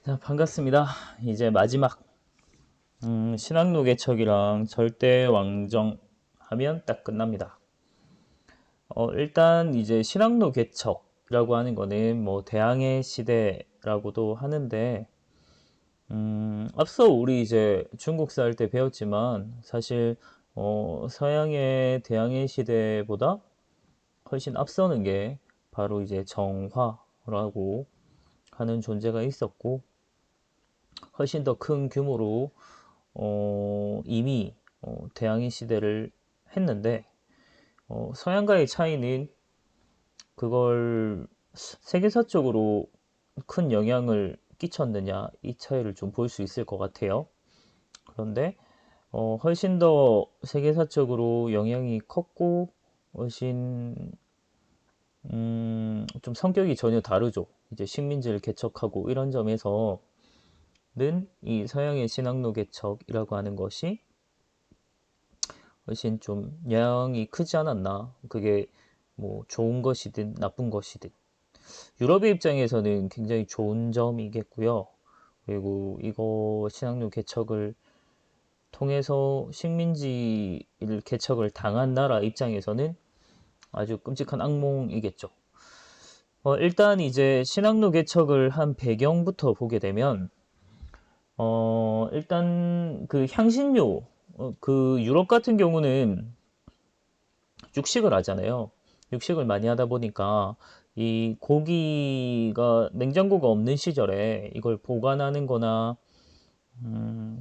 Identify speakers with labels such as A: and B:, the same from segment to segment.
A: 자, 반갑습니다. 이제 마지막 신학로 개척이랑 절대 왕정 하면 딱 끝납니다. 일단 이제 신학로 개척이라고 하는 거는 뭐 대항해 시대라고도 하는데 앞서 우리 이제 중국사 할 때 배웠지만 사실 서양의 대항해 시대보다 훨씬 앞서는 게 바로 이제 정화라고 하는 존재가 있었고 훨씬 더 큰 규모로 이미 대항해 시대를 했는데 서양과의 차이는 그걸 세계사적으로 큰 영향을 끼쳤느냐 이 차이를 좀 볼 수 있을 것 같아요. 그런데 훨씬 더 세계사적으로 영향이 컸고 훨씬 좀 성격이 전혀 다르죠. 이제 식민지를 개척하고 이런 점에서는 이 서양의 신학로 개척이라고 하는 것이 훨씬 좀 영향이 크지 않았나. 그게 뭐 좋은 것이든 나쁜 것이든. 유럽의 입장에서는 굉장히 좋은 점이겠고요. 그리고 이거 신학로 개척을 통해서 식민지를 개척을 당한 나라 입장에서는 아주 끔찍한 악몽이겠죠. 일단 이제 신학로 개척을 한 배경부터 보게 되면 일단 그 향신료 그 유럽 같은 경우는 육식을 하잖아요. 육식을 많이 하다 보니까 이 고기가 냉장고가 없는 시절에 이걸 보관하는 거나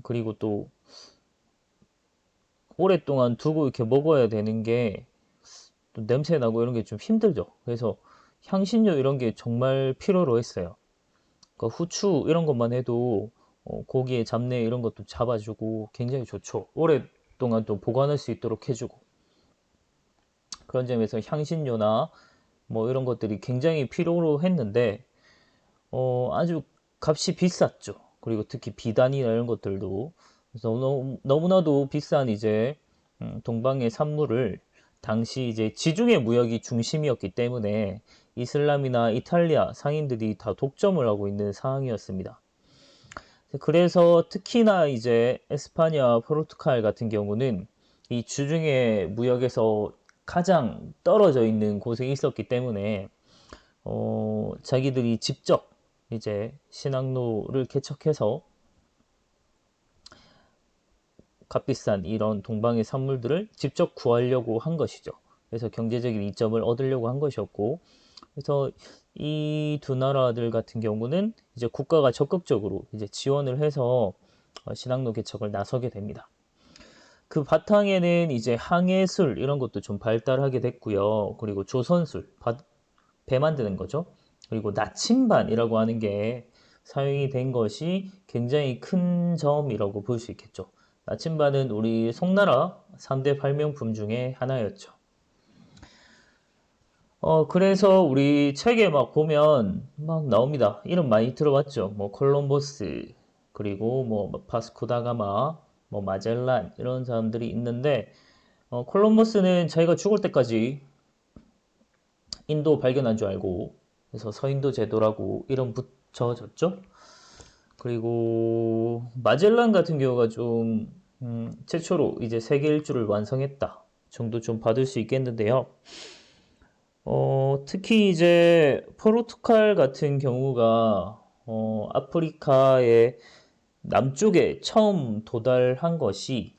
A: 그리고 또 오랫동안 두고 이렇게 먹어야 되는 게 또 냄새 나고 이런 게 좀 힘들죠. 그래서 향신료 이런 게 정말 필요로 했어요. 그러니까 후추 이런 것만 해도 고기의 잡내 이런 것도 잡아주고 굉장히 좋죠. 오랫동안 또 보관할 수 있도록 해주고 그런 점에서 향신료나 뭐 이런 것들이 굉장히 필요로 했는데 아주 값이 비쌌죠. 그리고 특히 비단이나 이런 것들도 그래서 너무나도 비싼 이제 동방의 산물을 당시 이제 지중해 무역이 중심이었기 때문에 이슬람이나 이탈리아 상인들이 다 독점을 하고 있는 상황이었습니다. 그래서 특히나 이제 에스파냐, 포르투갈 같은 경우는 이 주중에 무역에서 가장 떨어져 있는 곳에 있었기 때문에 자기들이 직접 이제 신학로를 개척해서 값비싼 이런 동방의 산물들을 직접 구하려고 한 것이죠. 그래서 경제적인 이점을 얻으려고 한 것이었고, 그래서 이 두 나라들 같은 경우는 이제 국가가 적극적으로 이제 지원을 해서 신학로 개척을 나서게 됩니다. 그 바탕에는 이제 항해술 이런 것도 좀 발달하게 됐고요. 그리고 조선술, 배 만드는 거죠. 그리고 나침반이라고 하는 게 사용이 된 것이 굉장히 큰 점이라고 볼 수 있겠죠. 나침반은 우리 송나라 3대 발명품 중에 하나였죠. 그래서 우리 책에 막 보면 막 나옵니다. 이름 많이 들어봤죠. 뭐 콜럼버스, 그리고 뭐 바스코다가마, 뭐 마젤란 이런 사람들이 있는데 콜럼버스는 자기가 죽을 때까지 인도 발견한 줄 알고 그래서 서인도 제도라고 이름 붙여졌죠. 그리고 마젤란 같은 경우가 좀 최초로 이제 세계 일주를 완성했다 정도 좀 받을 수 있겠는데요. 특히 이제 포르투갈 같은 경우가 아프리카의 남쪽에 처음 도달한 것이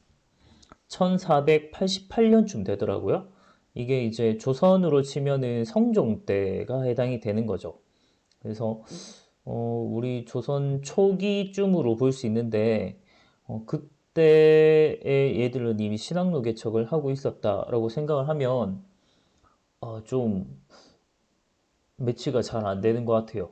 A: 1488년쯤 되더라고요. 이게 이제 조선으로 치면은 성종 때가 해당이 되는 거죠. 그래서 우리 조선 초기쯤으로 볼 수 있는데 그때의 얘들은 이미 신학로 개척을 하고 있었다라고 생각을 하면 좀 매치가 잘 안 되는 것 같아요.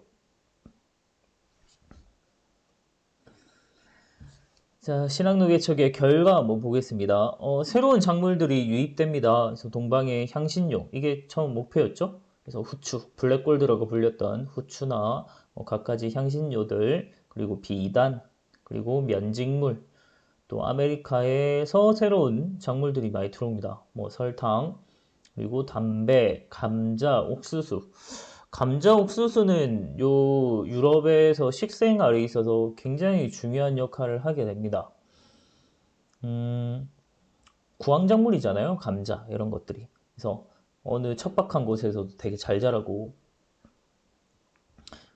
A: 자, 신학로 개척의 결과 한번 보겠습니다. 새로운 작물들이 유입됩니다. 그래서 동방의 향신료, 이게 처음 목표였죠? 그래서 후추, 블랙골드라고 불렸던 후추나 갖가지 향신료들, 그리고 비단, 그리고 면직물, 또 아메리카에서 새로운 작물들이 많이 들어옵니다. 뭐 설탕, 그리고 담배, 감자, 옥수수. 감자 옥수수는 요 유럽에서 식생활에 있어서 굉장히 중요한 역할을 하게 됩니다. 음, 구황작물이잖아요. 감자 이런 것들이. 그래서 어느 척박한 곳에서도 되게 잘 자라고,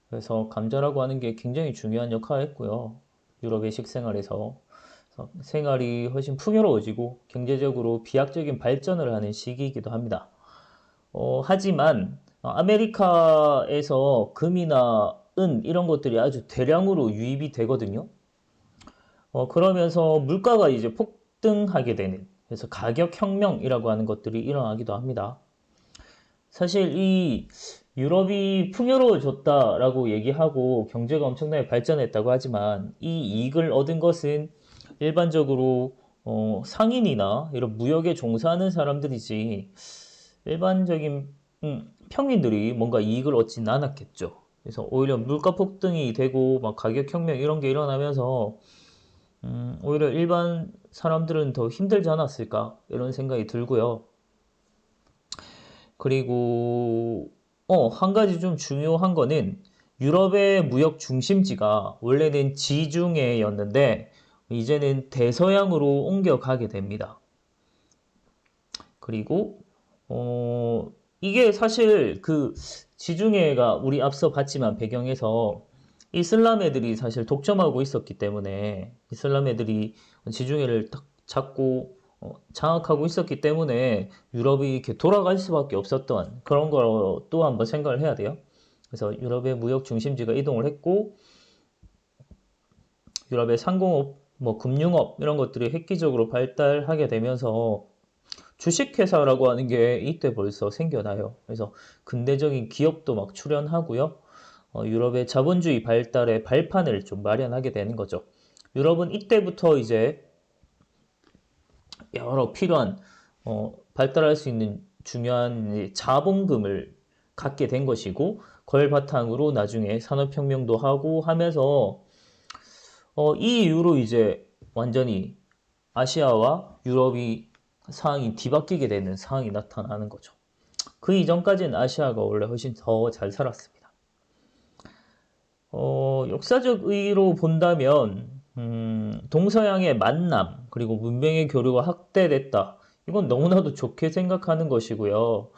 A: 그래서 감자라고 하는 게 굉장히 중요한 역할을 했고요. 유럽의 식생활에서. 그래서 생활이 훨씬 풍요로워지고 경제적으로 비약적인 발전을 하는 시기이기도 합니다. 하지만 아메리카에서 금이나 은 이런 것들이 아주 대량으로 유입이 되거든요. 그러면서 물가가 이제 폭등하게 되는, 그래서 가격 혁명이라고 하는 것들이 일어나기도 합니다. 사실 이 유럽이 풍요로워졌다라고 얘기하고 경제가 엄청나게 발전했다고 하지만 이 이익을 얻은 것은 일반적으로 상인이나 이런 무역에 종사하는 사람들이지 일반적인 평민들이 뭔가 이익을 얻진 않았겠죠. 그래서 오히려 물가 폭등이 되고 막 가격 혁명 이런 게 일어나면서 오히려 일반 사람들은 더 힘들지 않았을까 이런 생각이 들고요. 그리고 한 가지 좀 중요한 거는 유럽의 무역 중심지가 원래는 지중해였는데 이제는 대서양으로 옮겨가게 됩니다. 그리고 이게 사실 그 지중해가 우리 앞서 봤지만 배경에서 이슬람 애들이 사실 독점하고 있었기 때문에 이슬람 애들이 지중해를 딱 잡고 장악하고 있었기 때문에 유럽이 이렇게 돌아갈 수밖에 없었던 그런 걸또 한번 생각을 해야 돼요. 그래서 유럽의 무역 중심지가 이동을 했고 유럽의 상공업, 뭐 금융업 이런 것들이 획기적으로 발달하게 되면서 주식회사라고 하는 게 이때 벌써 생겨나요. 그래서 근대적인 기업도 막 출현하고요. 유럽의 자본주의 발달의 발판을 좀 마련하게 되는 거죠. 유럽은 이때부터 이제 여러 필요한 발달할 수 있는 중요한 자본금을 갖게 된 것이고 그걸 바탕으로 나중에 산업혁명도 하고 하면서 이 이후로 이제 완전히 아시아와 유럽이 상황이 뒤바뀌게 되는 상황이 나타나는 거죠. 그 이전까지는 아시아가 원래 훨씬 더 잘 살았습니다. 역사적 의의로 본다면 동서양의 만남 그리고 문명의 교류가 확대됐다. 이건 너무나도 좋게 생각하는 것이고요.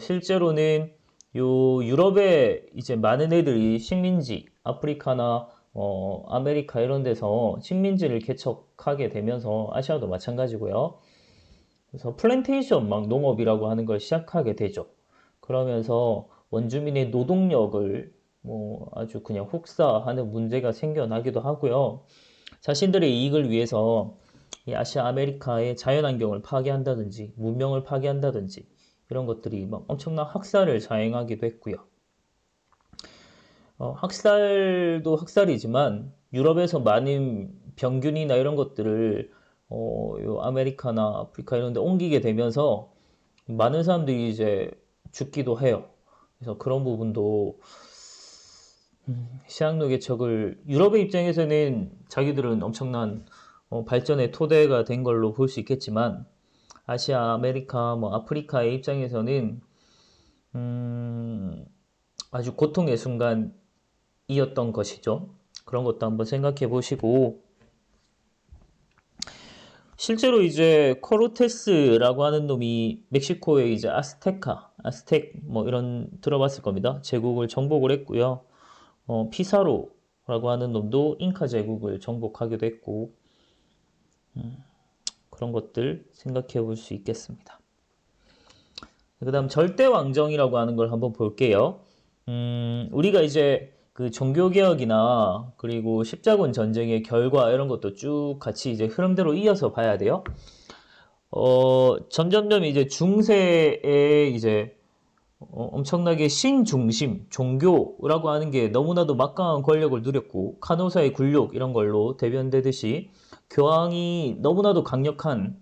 A: 실제로는 요 유럽에 이제 많은 애들이 식민지, 아프리카나 아메리카 이런 데서 식민지를 개척하게 되면서 아시아도 마찬가지고요. 그래서 플랜테이션 막 농업이라고 하는 걸 시작하게 되죠. 그러면서 원주민의 노동력을 뭐 아주 그냥 혹사하는 문제가 생겨나기도 하고요. 자신들의 이익을 위해서 이 아시아 아메리카의 자연환경을 파괴한다든지 문명을 파괴한다든지 이런 것들이 막 엄청난 학살을 자행하기도 했고요. 학살도 학살이지만 유럽에서 많은 병균이나 이런 것들을 요 아메리카나 아프리카 이런 데 옮기게 되면서 많은 사람들이 이제 죽기도 해요. 그래서 그런 부분도 시향로 개척을 유럽의 입장에서는 자기들은 엄청난 발전의 토대가 된 걸로 볼 수 있겠지만 아시아, 아메리카, 뭐 아프리카의 입장에서는 아주 고통의 순간이었던 것이죠. 그런 것도 한번 생각해 보시고 실제로 이제 코르테스라고 하는 놈이 멕시코의 이제 아스텍 뭐 이런 들어봤을 겁니다. 제국을 정복을 했고요. 피사로라고 하는 놈도 잉카 제국을 정복하기도 했고 그런 것들 생각해 볼 수 있겠습니다. 그 다음 절대왕정이라고 하는 걸 한번 볼게요. 우리가 이제 그 종교개혁이나 그리고 십자군 전쟁의 결과 이런 것도 쭉 같이 이제 흐름대로 이어서 봐야 돼요. 점점점 이제 중세에 이제 엄청나게 신중심, 종교라고 하는 게 너무나도 막강한 권력을 누렸고 카노사의 굴욕 이런 걸로 대변되듯이 교황이 너무나도 강력한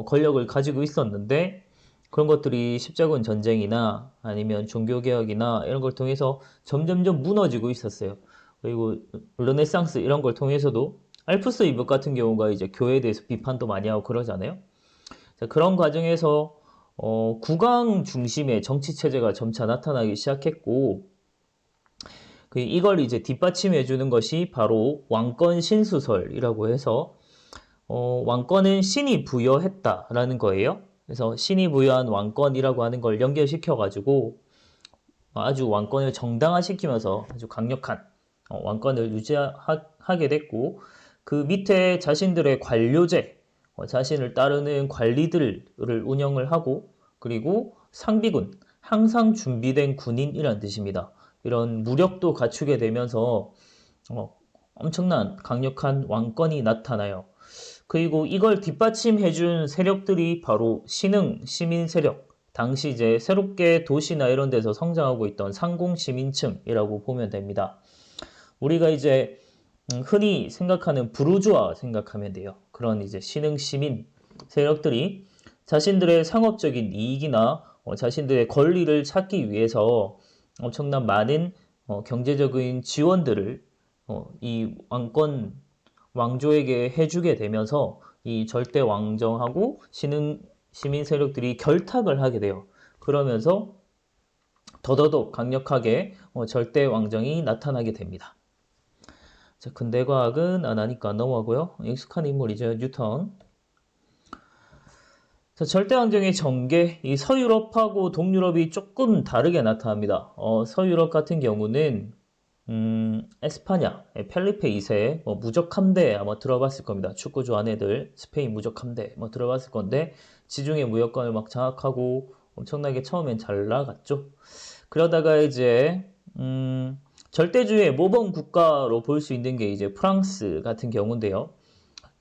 A: 권력을 가지고 있었는데 그런 것들이 십자군 전쟁이나 아니면 종교개혁이나 이런 걸 통해서 점점점 무너지고 있었어요. 그리고 르네상스 이런 걸 통해서도 알프스 이북 같은 경우가 이제 교회에 대해서 비판도 많이 하고 그러잖아요. 그런 과정에서 국왕 중심의 정치 체제가 점차 나타나기 시작했고, 이걸 이제 뒷받침해 주는 것이 바로 왕권 신수설이라고 해서, 왕권은 신이 부여했다라는 거예요. 그래서 신이 부여한 왕권이라고 하는 걸 연결시켜가지고 아주 왕권을 정당화시키면서 아주 강력한 왕권을 유지하게 됐고, 그 밑에 자신들의 관료제, 자신을 따르는 관리들을 운영을 하고, 그리고 상비군, 항상 준비된 군인이란 뜻입니다. 이런 무력도 갖추게 되면서 엄청난 강력한 왕권이 나타나요. 그리고 이걸 뒷받침해준 세력들이 바로 신흥 시민 세력, 당시 이제 새롭게 도시나 이런 데서 성장하고 있던 상공 시민층이라고 보면 됩니다. 우리가 이제 흔히 생각하는 부르주아 생각하면 돼요. 그런 이제 신흥 시민 세력들이 자신들의 상업적인 이익이나 자신들의 권리를 찾기 위해서 엄청난 많은 경제적인 지원들을 이 왕조에게 해주게 되면서 이 절대 왕정하고 신흥 시민 세력들이 결탁을 하게 돼요. 그러면서 더더욱 강력하게 절대 왕정이 나타나게 됩니다. 자, 근대과학은 안 하니까 넘어가고요. 익숙한 인물이죠. 뉴턴. 자, 절대 왕정의 전개, 이 서유럽하고 동유럽이 조금 다르게 나타납니다. 서유럽 같은 경우는 에스파냐, 펠리페 2세, 무적 함대 아마 들어봤을 겁니다. 축구 좋아하는 애들, 스페인 무적 함대 들어봤을 건데, 지중해 무역권을 막 장악하고 엄청나게 처음엔 잘 나갔죠. 그러다가 이제, 절대주의 모범 국가로 볼 수 있는 게 이제 프랑스 같은 경우인데요.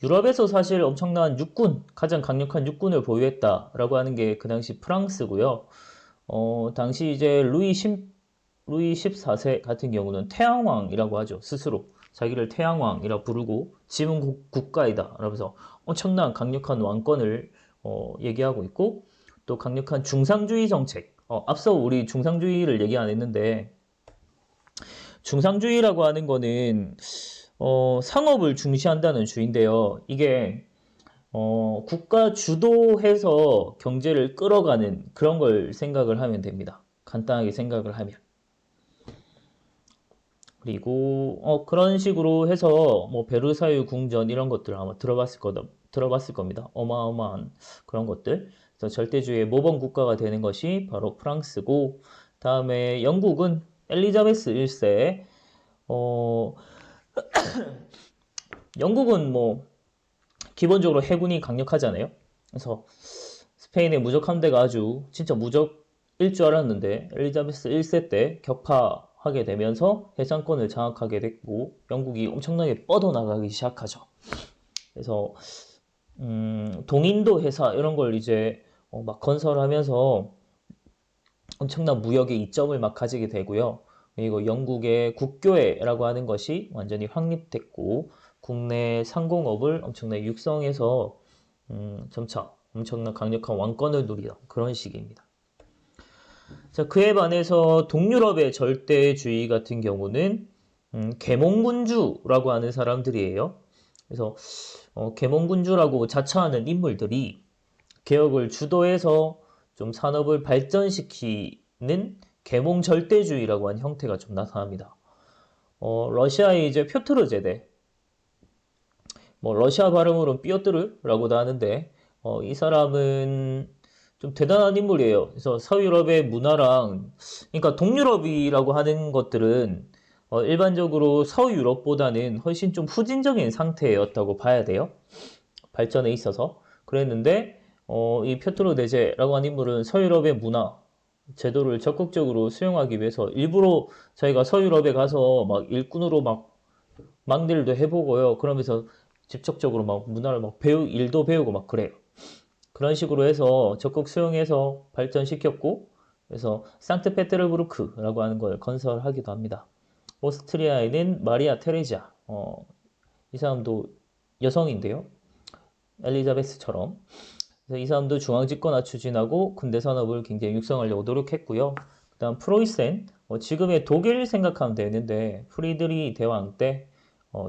A: 유럽에서 사실 엄청난 육군, 가장 강력한 육군을 보유했다라고 하는 게 그 당시 프랑스고요. 당시 이제 루이 14세 같은 경우는 태양왕이라고 하죠. 스스로 자기를 태양왕이라 부르고 지문 국가이다 라면서 엄청난 강력한 왕권을 얘기하고 있고, 또 강력한 중상주의 정책. 앞서 우리 중상주의를 얘기 안 했는데, 중상주의라고 하는 거는 상업을 중시한다는 주의인데요. 이게 국가 주도해서 경제를 끌어가는 그런 걸 생각을 하면 됩니다. 간단하게 생각을 하면. 그리고 그런 식으로 해서 뭐 베르사유 궁전 이런 것들 아마 들어봤을 겁니다. 어마어마한 그런 것들. 그래서 절대주의의 모범 국가가 되는 것이 바로 프랑스고, 다음에 영국은 엘리자베스 1세. 영국은 뭐 기본적으로 해군이 강력하잖아요. 그래서 스페인의 무적 함대가 아주 진짜 무적일 줄 알았는데 엘리자베스 1세 때 격파하게 되면서 해상권을 장악하게 됐고, 영국이 엄청나게 뻗어나가기 시작하죠. 그래서 동인도 회사 이런 걸 이제 막 건설하면서 엄청난 무역의 이점을 막 가지게 되고요. 그리고 영국의 국교회라고 하는 것이 완전히 확립됐고, 국내 상공업을 엄청나게 육성해서 점차 엄청난 강력한 왕권을 누리던 그런 시기입니다. 자, 그에 반해서 동유럽의 절대주의 같은 경우는 계몽군주라고 하는 사람들이에요. 그래서 계몽군주라고 자처하는 인물들이 개혁을 주도해서 좀 산업을 발전시키는 계몽 절대주의라고 하는 형태가 좀 나타납니다. 러시아의 이제 표트르 제대, 뭐 러시아 발음으로는 삐어뜨르라고도 하는데, 이 사람은 좀 대단한 인물이에요. 그래서 서유럽의 문화랑, 그러니까 동유럽이라고 하는 것들은 일반적으로 서유럽보다는 훨씬 좀 후진적인 상태였다고 봐야 돼요. 발전에 있어서. 그랬는데 이 표트르 대제라고 하는 인물은 서유럽의 문화, 제도를 적극적으로 수용하기 위해서 일부러 자기가 서유럽에 가서 막 일꾼으로 막 망딜도 해보고요. 그러면서 직접적으로 막 문화를 막 일도 배우고 막 그래요. 그런 식으로 해서 적극 수용해서 발전시켰고, 그래서 상트페테르부르크라고 하는 걸 건설하기도 합니다. 오스트리아에는 마리아 테레지아, 이 사람도 여성인데요. 엘리자베스처럼. 그래서 이 사람도 중앙집권화 추진하고 근대 산업을 굉장히 육성하려고 노력했고요. 그 다음 프로이센, 지금의 독일 생각하면 되는데 프리드리 대왕 때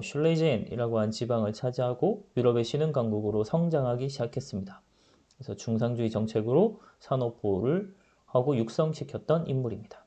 A: 슐레젠이라고 한 지방을 차지하고 유럽의 신흥 강국으로 성장하기 시작했습니다. 그래서 중상주의 정책으로 산업부를 하고 육성시켰던 인물입니다.